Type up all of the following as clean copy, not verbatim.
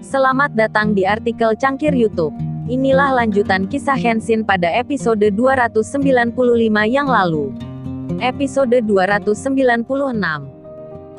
Selamat datang di artikel Cangkir YouTube. Inilah lanjutan kisah Kenshin pada episode 295 yang lalu. Episode 296.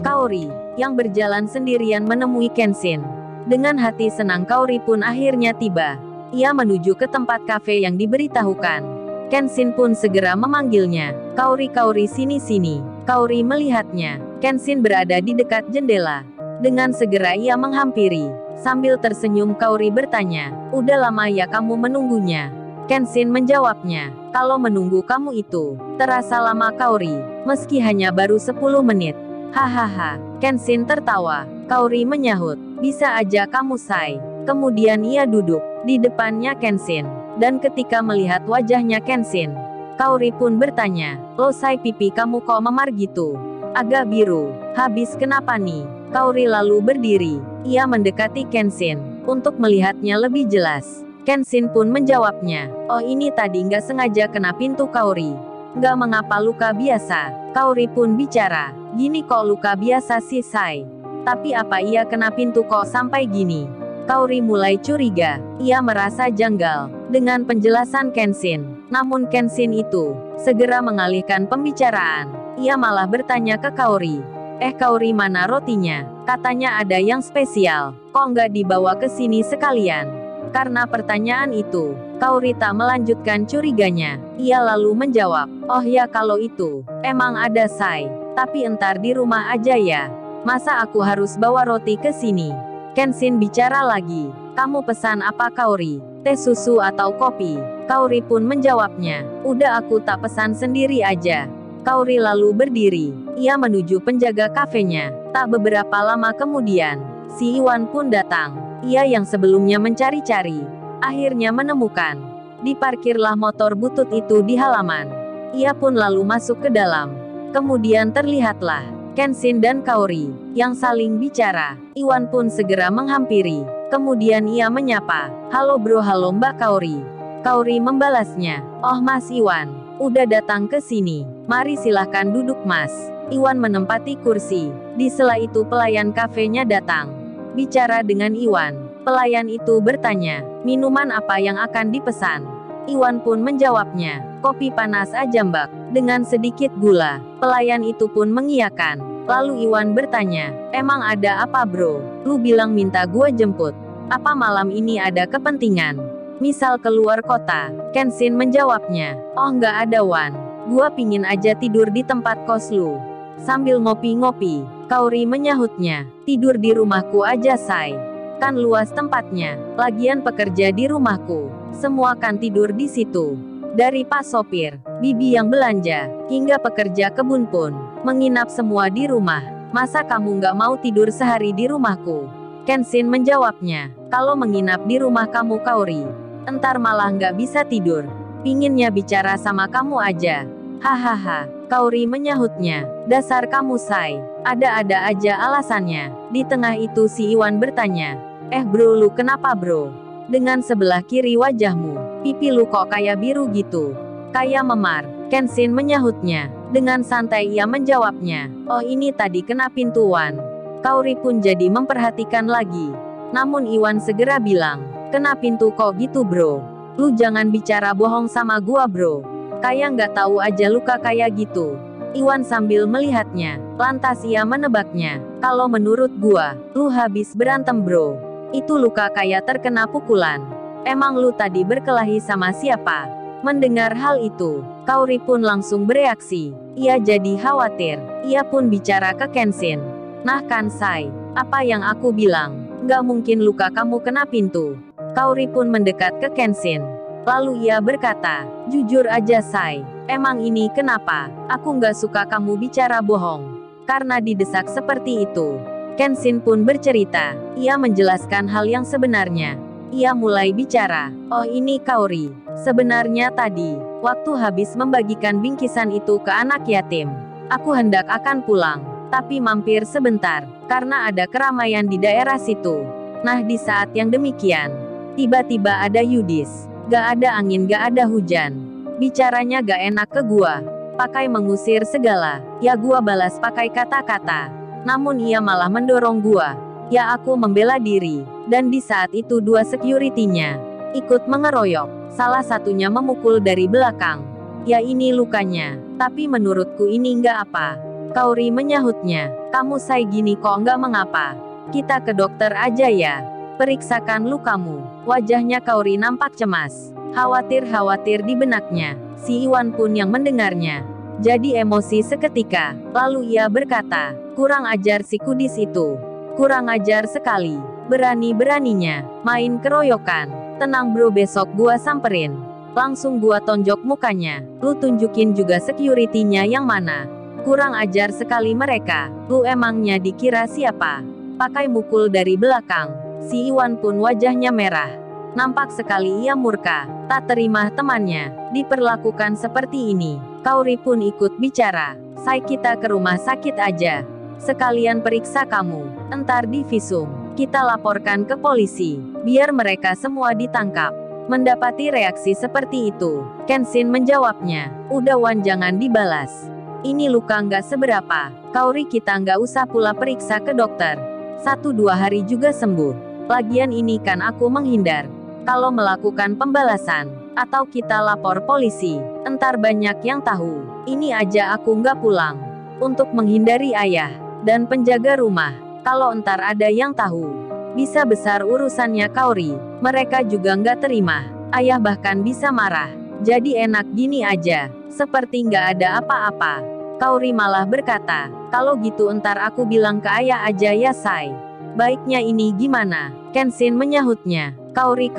Kaori, yang berjalan sendirian menemui Kenshin. Dengan hati senang Kaori pun akhirnya tiba. Ia menuju ke tempat kafe yang diberitahukan. Kenshin pun segera memanggilnya. Kaori, Kaori, sini. Kaori melihatnya. Kenshin berada di dekat jendela. Dengan segera ia menghampiri. Sambil tersenyum Kaori bertanya, "Udah lama ya kamu menunggunya?" Kenshin menjawabnya, "Kalau menunggu kamu itu terasa lama Kaori, meski hanya baru 10 menit. Hahaha." Kenshin tertawa. Kaori menyahut, "Bisa aja kamu, Sai." Kemudian ia duduk di depannya Kenshin. Dan ketika melihat wajahnya Kenshin, Kaori pun bertanya, "Lo Sai, pipi kamu kok memar gitu? Agak biru. Habis kenapa nih?" Kaori lalu berdiri. Ia mendekati Kenshin untuk melihatnya lebih jelas. Kenshin pun menjawabnya, "Oh, ini tadi nggak sengaja kena pintu Kaori. Nggak mengapa, luka biasa." Kaori pun bicara, "Gini kok luka biasa sih, Sai? Tapi apa iya kena pintu kok sampai gini?" Kaori mulai curiga. Ia merasa janggal dengan penjelasan Kenshin. Namun Kenshin itu segera mengalihkan pembicaraan. Ia malah bertanya ke Kaori, Kaori, mana rotinya? Katanya ada yang spesial. Kok nggak dibawa ke sini sekalian?" Karena pertanyaan itu, Kaori tak melanjutkan curiganya. Ia lalu menjawab, "Oh ya, kalau itu emang ada, Sai. Tapi entar di rumah aja ya. Masa aku harus bawa roti ke sini?" Kenshin bicara lagi, "Kamu pesan apa Kaori? Teh susu atau kopi?" Kaori pun menjawabnya, "Udah, aku tak pesan sendiri aja." Kaori lalu berdiri. Ia menuju penjaga kafenya. Tak beberapa lama kemudian, si Iwan pun datang. Ia yang sebelumnya mencari-cari, akhirnya menemukan. Diparkirlah motor butut itu di halaman. Ia pun lalu masuk ke dalam. Kemudian terlihatlah Kenshin dan Kaori yang saling bicara. Iwan pun segera menghampiri. Kemudian ia menyapa, "Halo bro." "Halo Mbak Kaori." Kaori membalasnya, "Oh Mas Iwan, udah datang ke sini. Mari silahkan duduk Mas." Iwan menempati kursi. Di sela itu pelayan kafenya datang. Bicara dengan Iwan, pelayan itu bertanya, "Minuman apa yang akan dipesan?" Iwan pun menjawabnya, "Kopi panas aja Mbak, dengan sedikit gula." Pelayan itu pun mengiyakan. Lalu Iwan bertanya, "Emang ada apa bro? Lu bilang minta gua jemput. Apa malam ini ada kepentingan? Misal keluar kota?" Kenshin menjawabnya, "Oh nggak ada Wan. Gua pingin aja tidur di tempat kos lu. Sambil ngopi-ngopi." Kaori menyahutnya, "Tidur di rumahku aja Sai. Kan luas tempatnya. Lagian pekerja di rumahku semua kan tidur di situ. Dari Pak Sopir, Bibi yang belanja, hingga pekerja kebun pun menginap semua di rumah. Masa kamu nggak mau tidur sehari di rumahku?" Kenshin menjawabnya, "Kalau menginap di rumah kamu Kaori, entar malah nggak bisa tidur. Pinginnya bicara sama kamu aja." "Hahaha." Kaori menyahutnya, "Dasar kamu Sai, ada-ada aja alasannya." Di tengah itu si Iwan bertanya, Bro, lu kenapa bro? Dengan sebelah kiri wajahmu, pipi lu kok kayak biru gitu? Kayak memar." Kenshin menyahutnya. Dengan santai ia menjawabnya, "Oh, ini tadi kena pintuan." Kaori pun jadi memperhatikan lagi. Namun Iwan segera bilang, "Kena pintu kok gitu bro? Lu jangan bicara bohong sama gua bro. Kayak nggak tahu aja luka kayak gitu." Iwan sambil melihatnya. Lantas ia menebaknya, "Kalau menurut gua, lu habis berantem bro. Itu luka kayak terkena pukulan. Emang lu tadi berkelahi sama siapa?" Mendengar hal itu, Kaori pun langsung bereaksi. Ia jadi khawatir. Ia pun bicara ke Kenshin. "Nah kan Sai, apa yang aku bilang? Nggak mungkin luka kamu kena pintu." Kaori pun mendekat ke Kenshin. Lalu ia berkata, "Jujur aja Sai, emang ini kenapa? Aku nggak suka kamu bicara bohong." Karena didesak seperti itu, Kenshin pun bercerita. Ia menjelaskan hal yang sebenarnya. Ia mulai bicara, "Oh ini Kaori, sebenarnya tadi, waktu habis membagikan bingkisan itu ke anak yatim, aku hendak akan pulang, tapi mampir sebentar, karena ada keramaian di daerah situ. Nah di saat yang demikian, tiba-tiba ada Yudis. Gak ada angin, gak ada hujan. Bicaranya gak enak ke gua. Pakai mengusir segala. Ya gua balas pakai kata-kata. Namun ia malah mendorong gua. Ya aku membela diri. Dan di saat itu dua security-nya ikut mengeroyok. Salah satunya memukul dari belakang. Ya ini lukanya. Tapi menurutku ini nggak apa. Kaori menyahutnya. Kamu say gini kok nggak mengapa. Kita ke dokter aja ya. Periksakan lukamu. Wajahnya Kaori nampak cemas. Khawatir-khawatir di benaknya. Si Iwan pun yang mendengarnya jadi emosi seketika. Lalu ia berkata, kurang ajar si kudis itu. Kurang ajar sekali. Berani-beraninya main keroyokan. Tenang bro, besok gua samperin. Langsung gua tonjok mukanya. Lu tunjukin juga security-nya yang mana. Kurang ajar sekali mereka. Lu emangnya dikira siapa? Pakai mukul dari belakang. Si Iwan pun wajahnya merah. Nampak sekali ia murka. Tak terima temannya diperlakukan seperti ini. Kaori pun ikut bicara. Say kita ke rumah sakit aja. Sekalian periksa kamu. Entar di visum. Kita laporkan ke polisi. Biar mereka semua ditangkap. Mendapati reaksi seperti itu, Kenshin menjawabnya. Udah Wan, jangan dibalas. Ini luka nggak seberapa. Kaori kita nggak usah pula periksa ke dokter. 1-2 hari juga sembuh. Lagian ini kan aku menghindar. Kalau melakukan pembalasan, atau kita lapor polisi, entar banyak yang tahu. Ini aja aku nggak pulang. Untuk menghindari ayah dan penjaga rumah. Kalau entar ada yang tahu, bisa besar urusannya Kaori. Mereka juga nggak terima. Ayah bahkan bisa marah. Jadi enak gini aja, seperti nggak ada apa-apa. Kaori malah berkata, kalau gitu entar aku bilang ke ayah aja ya say. Baiknya ini gimana? Kenshin menyahutnya. Kaori,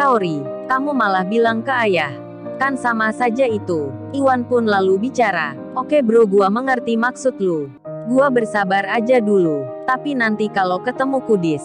kamu malah bilang ke ayah. Kan sama saja itu. Iwan pun lalu bicara. Oke bro, gua mengerti maksud lu. Gua bersabar aja dulu. Tapi nanti kalau ketemu kudis,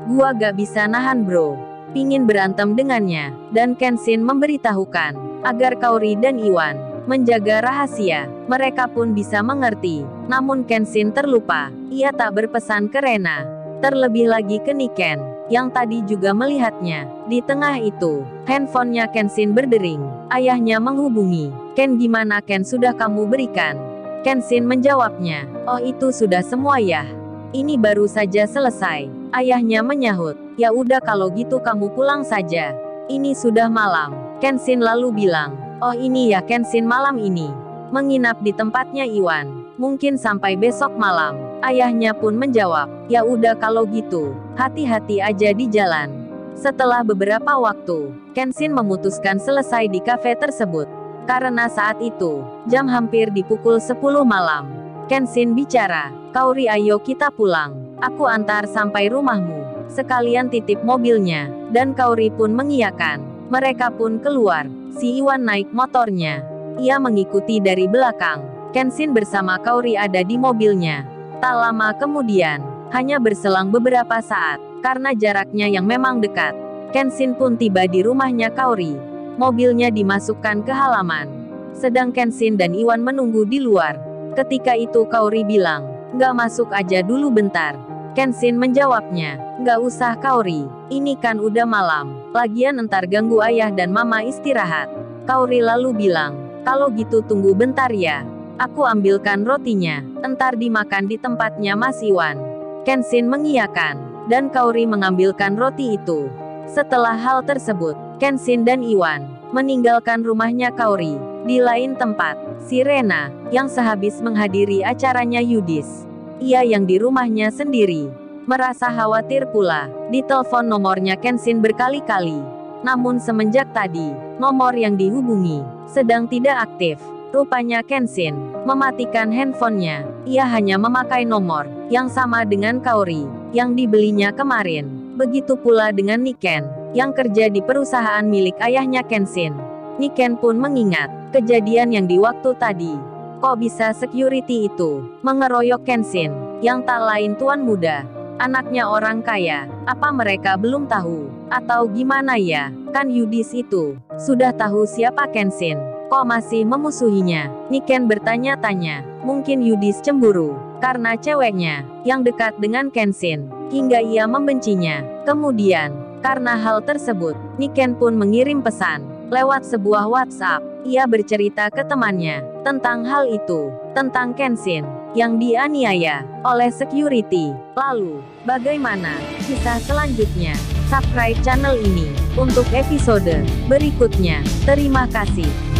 gua gak bisa nahan bro. Pingin berantem dengannya. Dan Kenshin memberitahukan agar Kaori dan Iwan menjaga rahasia. Mereka pun bisa mengerti. Namun Kenshin terlupa. Ia tak berpesan ke Rena. Terlebih lagi ke Niken yang tadi juga melihatnya. Di tengah itu, handphonenya Kenshin berdering. Ayahnya menghubungi. Ken, gimana Ken, sudah kamu berikan? Kenshin menjawabnya. Oh itu sudah semua ya. Ini baru saja selesai. Ayahnya menyahut. Ya udah kalau gitu kamu pulang saja. Ini sudah malam. Kenshin lalu bilang. Oh ini ya Kenshin, malam ini menginap di tempatnya Iwan. Mungkin sampai besok malam. Ayahnya pun menjawab, ya udah kalau gitu, hati-hati aja di jalan. Setelah beberapa waktu, Kenshin memutuskan selesai di kafe tersebut. Karena saat itu, jam hampir di pukul 10 malam. Kenshin bicara, Kaori ayo kita pulang. Aku antar sampai rumahmu. Sekalian titip mobilnya. Dan Kaori pun mengiyakan. Mereka pun keluar. Si Iwan naik motornya. Ia mengikuti dari belakang. Kenshin bersama Kaori ada di mobilnya. Tak lama kemudian, hanya berselang beberapa saat, karena jaraknya yang memang dekat, Kenshin pun tiba di rumahnya Kaori. Mobilnya dimasukkan ke halaman. Sedang Kenshin dan Iwan menunggu di luar. Ketika itu Kaori bilang, nggak masuk aja dulu bentar. Kenshin menjawabnya, nggak usah Kaori, ini kan udah malam. Lagian entar ganggu ayah dan mama istirahat. Kaori lalu bilang, kalau gitu tunggu bentar ya. Aku ambilkan rotinya, entar dimakan di tempatnya Mas Iwan. Kenshin mengiyakan, dan Kaori mengambilkan roti itu. Setelah hal tersebut, Kenshin dan Iwan meninggalkan rumahnya Kaori. Di lain tempat, si Rena, yang sehabis menghadiri acaranya Yudis. Ia yang di rumahnya sendiri, merasa khawatir pula. Ditelepon nomornya Kenshin berkali-kali. Namun semenjak tadi, nomor yang dihubungi sedang tidak aktif. Rupanya Kenshin mematikan handphonenya. Ia hanya memakai nomor yang sama dengan Kaori yang dibelinya kemarin. Begitu pula dengan Niken yang kerja di perusahaan milik ayahnya Kenshin. Niken pun mengingat kejadian yang di waktu tadi. Kok bisa security itu mengeroyok Kenshin yang tak lain tuan muda, anaknya orang kaya? Apa mereka belum tahu? Atau gimana ya? Kan Yudis itu sudah tahu siapa Kenshin. Kok masih memusuhinya? Niken bertanya-tanya. Mungkin Yudis cemburu karena ceweknya yang dekat dengan Kenshin, hingga ia membencinya. Kemudian, karena hal tersebut, Niken pun mengirim pesan lewat sebuah WhatsApp. Ia bercerita ke temannya tentang hal itu, tentang Kenshin. yang dianiaya oleh security. Lalu, bagaimana kisah selanjutnya? Subscribe channel ini untuk episode berikutnya. Terima kasih.